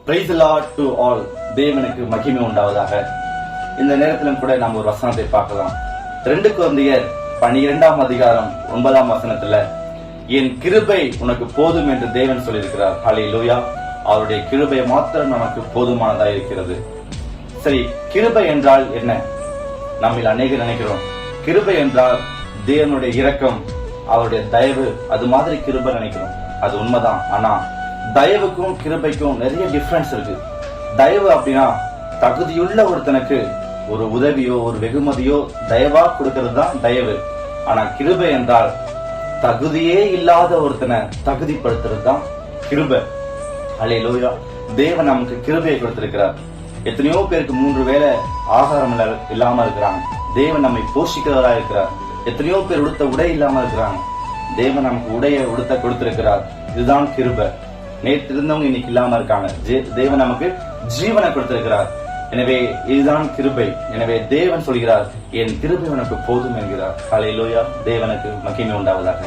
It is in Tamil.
Praise the Lord to all. தேவனுக்கு மகிமை உண்டாவதாக. இந்த நேரத்திலும் கூட நாம் ஒரு வசனத்தை பார்க்கலாம். 2 கொரிந்தியர் 12ஆம் அதிகாரம் 9ஆம் வசனத்துல, என் கிருபை உனக்கு போதும் என்று தேவன் சொல்லியிருக்கிறார். ஹல்லேலூயா. அவருடைய கிருபை மாத்திரம் நமக்கு போதுமானதா இருக்கிறது. சரி, கிருபை என்றால் என்ன? நம்மில் அநேகர் நினைக்கிறோம், கிருபை என்றால் தேவனுடைய இரக்கம், அவருடைய தயவு, அது மாதிரி கிருபை நினைக்கிறோம். அது உண்மைதான். ஆனா தயவுக்கும் கிருபைக்கும் நிறைய டிஃபரன்ஸ் இருக்கு. தயவு அப்படின்னா தகுதியுள்ள ஒருத்தனுக்கு ஒரு உதவியோ ஒரு வெகுமதியோ தயவா கொடுக்கிறது தான் தயவு. ஆனா கிருபை என்றால் தகுதியே இல்லாத ஒருத்தனை தகுதிப்படுத்துறது தான் கிருபை. ஹல்லேலூயா. தேவன் நமக்கு கிருபையை கொடுத்திருக்கிறார். எத்தனையோ பேருக்கு 3 வேளை ஆகாரம் இல்லாம இருக்கிறாங்க. தேவன் நம்மை போஷிக்கிறவரா இருக்கிறார். எத்தனையோ பேர் உடுத்த உடை இல்லாம இருக்கிறாங்க. தேவன் நமக்கு உடையை உடுத்த கொடுத்திருக்கிறார். இதுதான் கிருபை. நேற்று இருந்தவங்க இன்னைக்கு இல்லாம இருக்காங்க. தேவன் நமக்கு ஜீவனை கொடுத்திருக்கிறார். எனவே இதுதான் கிருபை. எனவே தேவன் சொல்கிறார், என் கிருபை உனக்கு போதும் என்கிறார். ஹல்லேலூயா. தேவனுக்கு மகிமை உண்டாவதாக.